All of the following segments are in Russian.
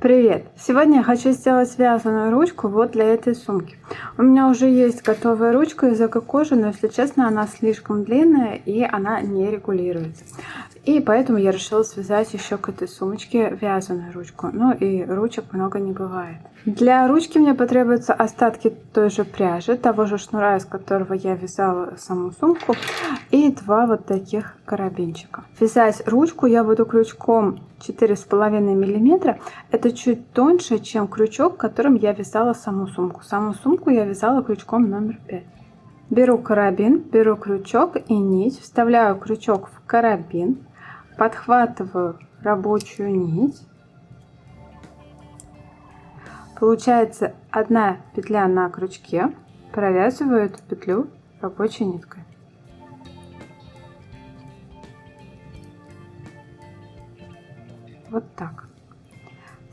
Привет! Сегодня я хочу сделать связанную ручку вот для этой сумки. У меня уже есть готовая ручка из эко-кожи, но, если честно, она слишком длинная и она не регулируется. И поэтому я решила связать еще к этой сумочке вязаную ручку. Ну и ручек много не бывает. Для ручки мне потребуются остатки той же пряжи, того же шнура, из которого я вязала саму сумку, и два вот таких карабинчика. Вязать ручку я буду крючком 4,5 мм. Это чуть тоньше, чем крючок, которым я вязала саму сумку. Саму сумку я вязала крючком номер 5. Беру карабин, беру крючок и нить, вставляю крючок в карабин, подхватываю рабочую нить. Получается одна петля на крючке, провязываю эту петлю рабочей ниткой. Вот так.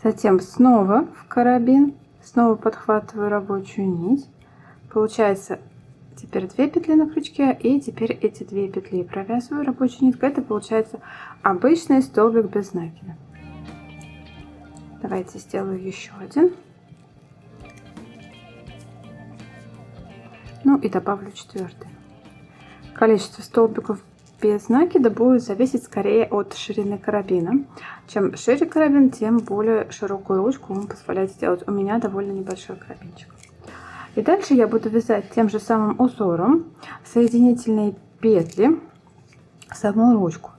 Затем снова в карабин, снова подхватываю рабочую нить. Получается теперь 2 петли на крючке, и теперь эти 2 петли провязываю рабочей ниткой. Это получается обычный столбик без накида. Давайте сделаю еще один. Ну и добавлю 4-й. Количество столбиков без накида будет зависеть скорее от ширины карабина. Чем шире карабин, тем более широкую ручку он позволяет сделать. У меня довольно небольшой карабинчик. И дальше я буду вязать тем же самым узором соединительные петли в саму ручку.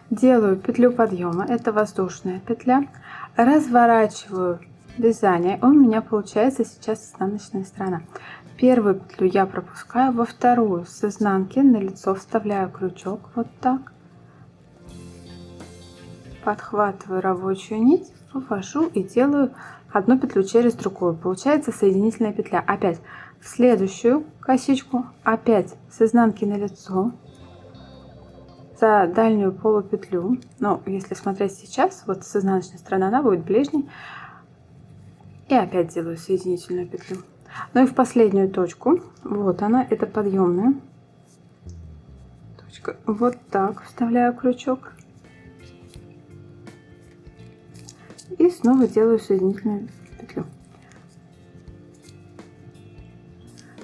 Делаю петлю подъема, это воздушная петля, разворачиваю вязание. У меня получается сейчас изнаночная сторона. Первую петлю я пропускаю, во вторую с изнанки на лицо вставляю крючок вот так, подхватываю рабочую нить, вывожу и делаю одну петлю через другую. Получается соединительная петля. Опять в следующую косичку, опять с изнанки на лицо, за дальнюю полупетлю. Но если смотреть сейчас, вот с изнаночной стороны она будет ближней, и опять делаю соединительную петлю. Ну и в последнюю точку, вот она, это подъемная точка, вот так вставляю крючок и снова делаю соединительную петлю.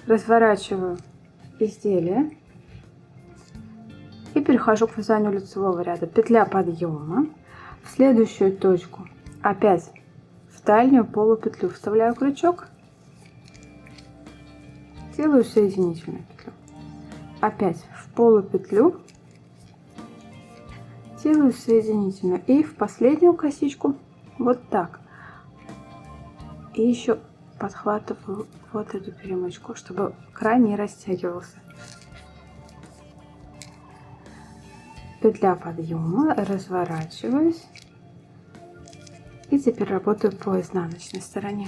Разворачиваю изделие и перехожу к вязанию лицевого ряда. Петля подъема, в следующую точку опять в дальнюю полупетлю вставляю крючок, делаю соединительную петлю, опять в полупетлю делаю соединительную и в последнюю косичку вот так, и еще подхватываю вот эту перемычку, чтобы край не растягивался. Петля подъема, разворачиваюсь и теперь работаю по изнаночной стороне.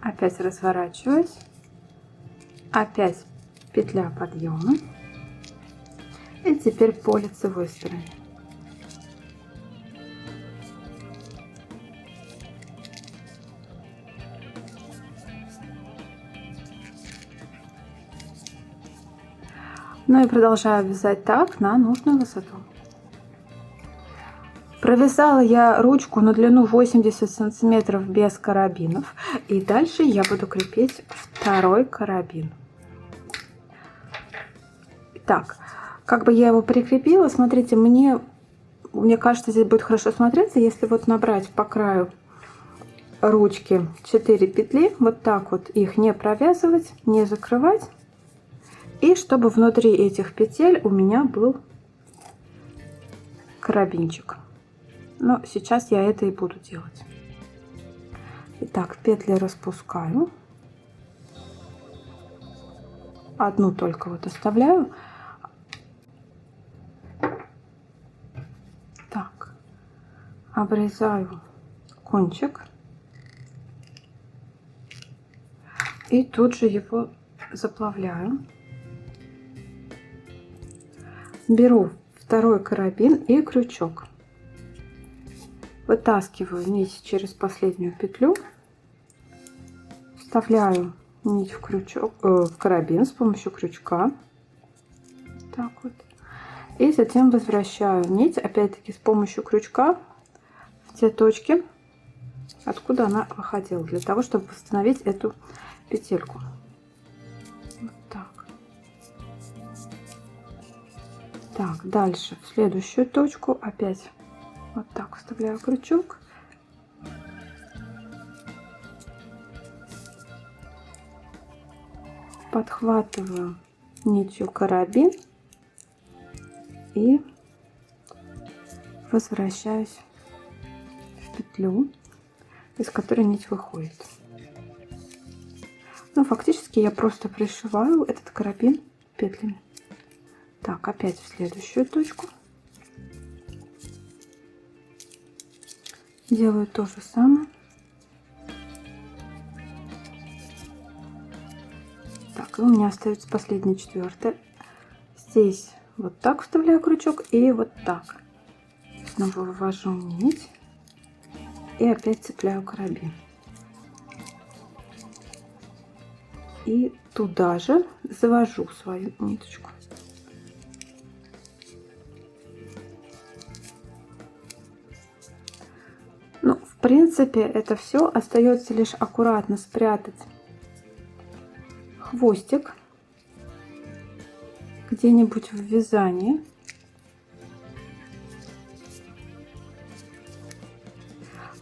Опять разворачиваюсь, опять петля подъема и теперь по лицевой стороне. Ну и продолжаю вязать так на нужную высоту. Провязала я ручку на длину 80 сантиметров без карабинов, и дальше я буду крепить второй карабин. Так, как бы я его прикрепила, смотрите, мне кажется, здесь будет хорошо смотреться, если вот набрать по краю ручки 4 петли, вот так вот их не провязывать, не закрывать, и чтобы внутри этих петель у меня был карабинчик. Но сейчас я это и буду делать. Итак, петли распускаю, одну только вот оставляю. Так, обрезаю кончик и тут же его заплавляю. Беру второй карабин и крючок. Вытаскиваю нить через последнюю петлю, вставляю нить в крючок, в карабин с помощью крючка. Так вот. И затем возвращаю нить, опять-таки, с помощью крючка в те точки, откуда она выходила, для того, чтобы восстановить эту петельку. Вот так. Так, дальше в следующую точку опять вот так вставляю крючок. Подхватываю нитью карабин и возвращаюсь в петлю, из которой нить выходит. Ну, фактически я просто пришиваю этот карабин петлями. Так, опять в следующую точку. Делаю то же самое. Так, и у меня остается последняя, четвертая. Здесь вот так вставляю крючок и вот так. Снова вывожу нить и опять цепляю карабин. И туда же завожу свою ниточку. Ну, в принципе, это все. Остается лишь аккуратно спрятать хвостик где-нибудь в вязании.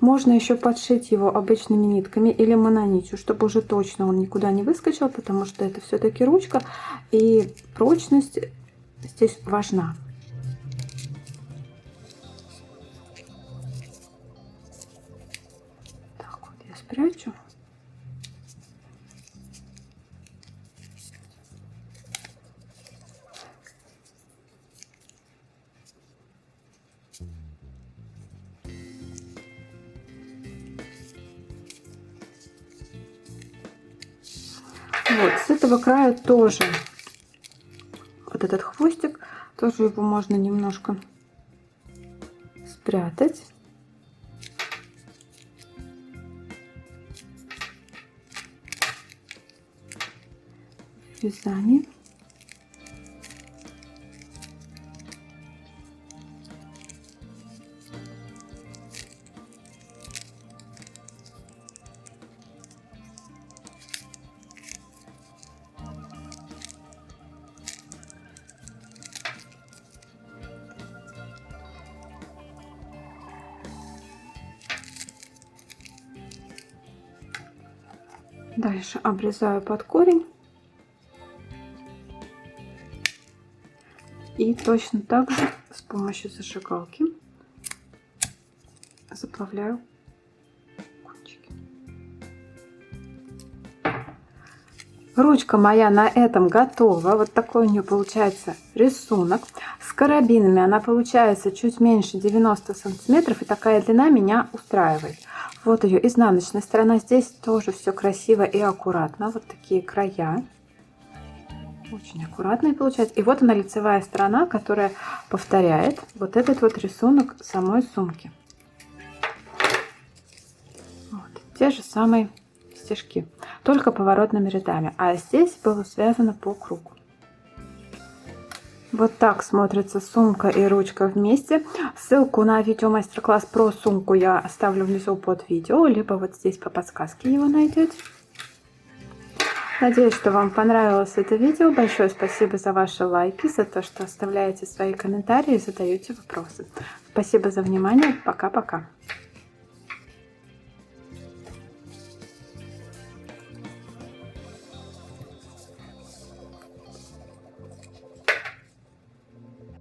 Можно еще подшить его обычными нитками или мононитью, чтобы уже точно он никуда не выскочил, потому что это все-таки ручка, и прочность здесь важна. Так вот, я спрячу. Вот, с этого края тоже вот этот хвостик, тоже его можно немножко спрятать. В вязании. Дальше обрезаю под корень. И точно так же с помощью зажигалки заплавляю кончики. Ручка моя на этом готова. Вот такой у нее получается рисунок. С карабинами она получается чуть меньше 90 сантиметров. И такая длина меня устраивает. Вот ее изнаночная сторона. Здесь тоже все красиво и аккуратно. Вот такие края. Очень аккуратно получается. И вот она лицевая сторона, которая повторяет вот этот вот рисунок самой сумки. Вот. Те же самые стежки, только поворотными рядами. А здесь было связано по кругу. Вот так смотрится сумка и ручка вместе. Ссылку на видео мастер-класс про сумку я оставлю внизу под видео, либо вот здесь по подсказке его найдете. Надеюсь, что вам понравилось это видео. Большое спасибо за ваши лайки, за то, что оставляете свои комментарии и задаете вопросы. Спасибо за внимание. Пока-пока.